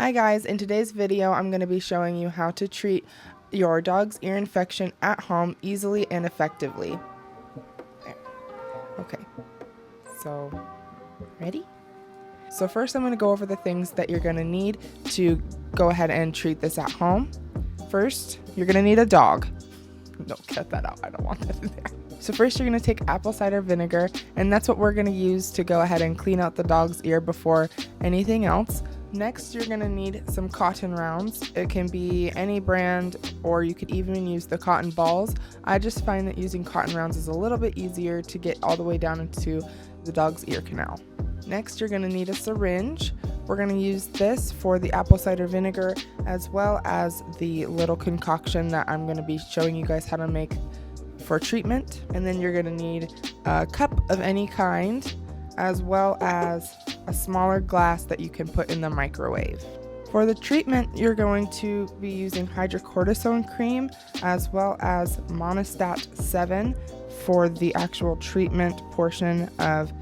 Hi guys, in today's video I'm going to be showing you how to treat your dog's ear infection at home easily and effectively. There. Okay, so ready? So first I'm going to go over the things that you're going to need to go ahead and treat this at home. First, you're going to need a dog. No, cut that out, I don't want that in there. So first you're going to take apple cider vinegar, and that's what we're going to use to go ahead and clean out the dog's ear before anything else. Next, you're going to need some cotton rounds. It can be any brand, or you could even use the cotton balls. I just find that using cotton rounds is a little bit easier to get all the way down into the dog's ear canal. Next, you're going to need a syringe. We're going to use this for the apple cider vinegar, as well as the little concoction that I'm going to be showing you guys how to make for treatment. And then you're going to need a cup of any kind, as well as a smaller glass that you can put in the microwave. For the treatment, you're going to be using hydrocortisone cream as well as Monostat 7 for the actual treatment portion of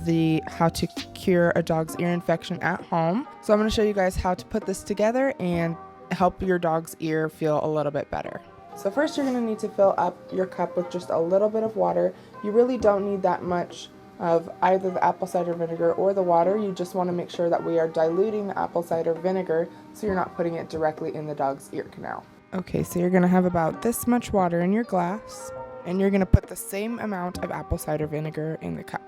the how to cure a dog's ear infection at home. So I'm going to show you guys how to put this together and help your dog's ear feel a little bit better. So first you're going to need to fill up your cup with just a little bit of water. You really don't need that much of either the apple cider vinegar or the water. You just want to make sure that we are diluting the apple cider vinegar so you're not putting it directly in the dog's ear canal. Okay, so you're going to have about this much water in your glass, and you're going to put the same amount of apple cider vinegar in the cup.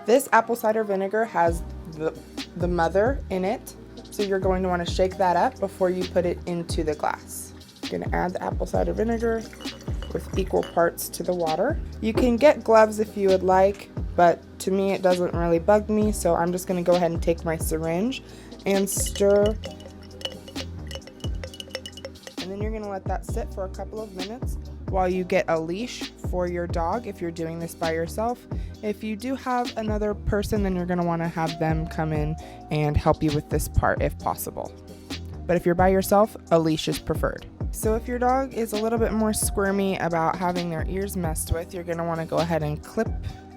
This apple cider vinegar has the mother in it, so you're going to want to shake that up before you put it into the glass. You're going to add the apple cider vinegar with equal parts to the water. You can get gloves if you would like, but to me it doesn't really bug me, so I'm just going to go ahead and take my syringe and stir. And then you're going to let that sit for a couple of minutes while you get a leash for your dog if you're doing this by yourself. If you do have another person, then you're going to want to have them come in and help you with this part if possible. But if you're by yourself, a leash is preferred. So if your dog is a little bit more squirmy about having their ears messed with, you're going to want to go ahead and clip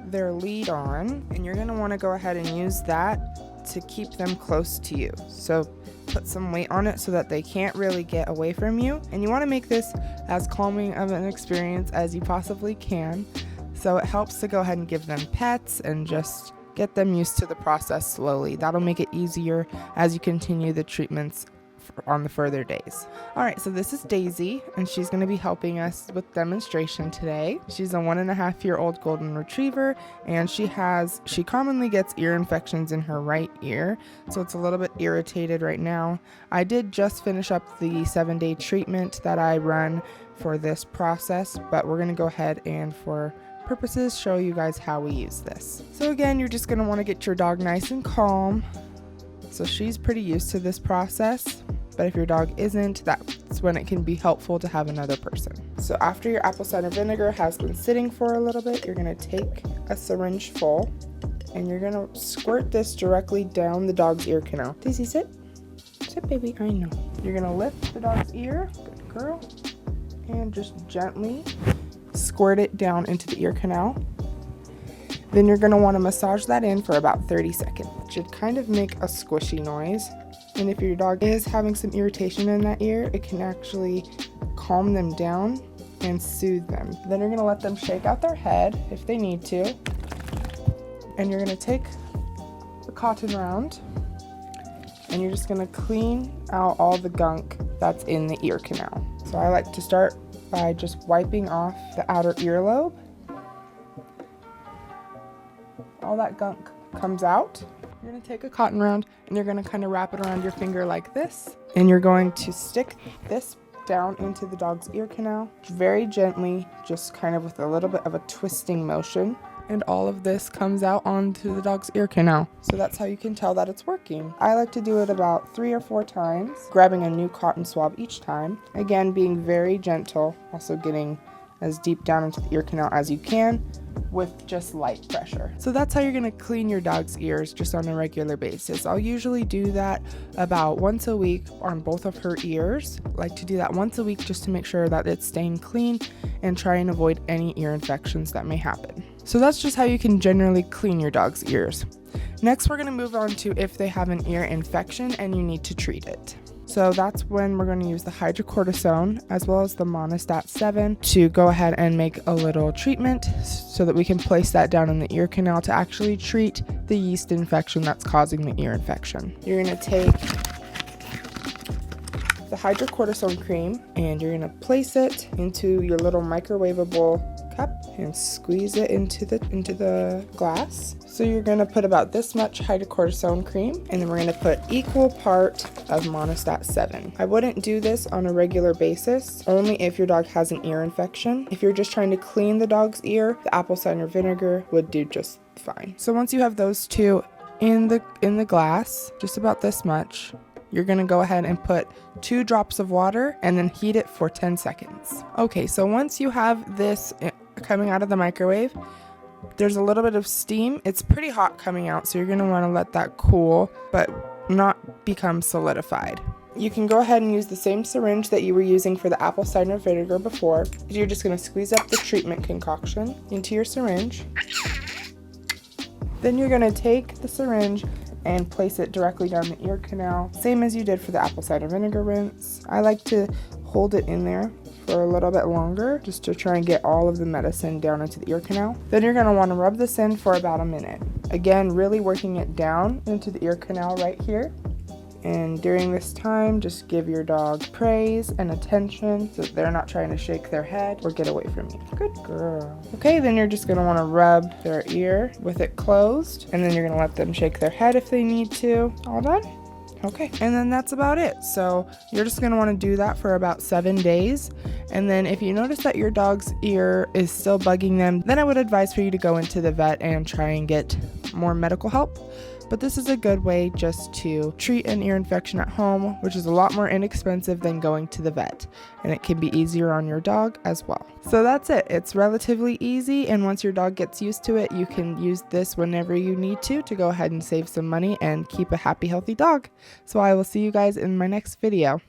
their lead on, and you're going to want to go ahead and use that to keep them close to you. So put some weight on it so that they can't really get away from you, and you want to make this as calming of an experience as you possibly can. So it helps to go ahead and give them pets and just get them used to the process slowly. That'll make it easier as you continue the treatments on the further days. Alright, so this is Daisy, and she's going to be helping us with demonstration today. She's a 1.5-year-old golden retriever, and she commonly gets ear infections in her right ear, so it's a little bit irritated right now. I did just finish up the 7-day treatment that I run for this process, but we're going to go ahead and for purposes show you guys how we use this. So again, you're just going to want to get your dog nice and calm. So she's pretty used to this process, but if your dog isn't, that's when it can be helpful to have another person. So after your apple cider vinegar has been sitting for a little bit, you're going to take a syringe full and you're going to squirt this directly down the dog's ear canal. Daisy, sit. Sit, baby. I know. You're going to lift the dog's ear, good girl, and just gently squirt it down into the ear canal. Then you're going to want to massage that in for about 30 seconds. It should kind of make a squishy noise. And if your dog is having some irritation in that ear, it can actually calm them down and soothe them. Then you're going to let them shake out their head if they need to. And you're going to take the cotton round and you're just going to clean out all the gunk that's in the ear canal. So I like to start by just wiping off the outer earlobe. All that gunk comes out. You're going to take a cotton round and you're going to kind of wrap it around your finger like this, and you're going to stick this down into the dog's ear canal very gently, just kind of with a little bit of a twisting motion, and all of this comes out onto the dog's ear canal. So that's how you can tell that it's working. I like to do it about 3 or 4 times, grabbing a new cotton swab each time, again being very gentle, also getting as deep down into the ear canal as you can with just light pressure. So that's how you're going to clean your dog's ears just on a regular basis. I'll usually do that about once a week on both of her ears. I like to do that once a week just to make sure that it's staying clean and try and avoid any ear infections that may happen. So that's just how you can generally clean your dog's ears. Next, we're going to move on to if they have an ear infection and you need to treat it. So that's when we're going to use the hydrocortisone as well as the Monistat 7 to go ahead and make a little treatment so that we can place that down in the ear canal to actually treat the yeast infection that's causing the ear infection. You're going to take the hydrocortisone cream and you're going to place it into your little microwavable cup and squeeze it into the glass. So you're going to put about this much hydrocortisone cream, and then we're going to put equal part of Monistat 7. I wouldn't do this on a regular basis, only if your dog has an ear infection. If you're just trying to clean the dog's ear, the apple cider vinegar would do just fine. So once you have those two in the glass, just about this much, you're going to go ahead and put 2 drops of water and then heat it for 10 seconds. Okay, so once you have this coming out of the microwave, there's a little bit of steam. It's pretty hot coming out, so you're going to want to let that cool, but not become solidified. You can go ahead and use the same syringe that you were using for the apple cider vinegar before. You're just going to squeeze up the treatment concoction into your syringe. Then you're going to take the syringe and place it directly down the ear canal, same as you did for the apple cider vinegar rinse. I like to hold it in there for a little bit longer just to try and get all of the medicine down into the ear canal. Then you're going to want to rub this in for about a minute. Again, really working it down into the ear canal right here. And during this time, just give your dog praise and attention so that they're not trying to shake their head or get away from you. Good girl. Okay, then you're just going to want to rub their ear with it closed, and then you're going to let them shake their head if they need to. All done? Okay, and then that's about it. So you're just going to want to do that for about 7 days. And then if you notice that your dog's ear is still bugging them, then I would advise for you to go into the vet and try and get more medical help. But this is a good way just to treat an ear infection at home, which is a lot more inexpensive than going to the vet, and it can be easier on your dog as well. So that's it. It's relatively easy, and once your dog gets used to it, you can use this whenever you need to go ahead and save some money and keep a happy, healthy dog. So I will see you guys in my next video.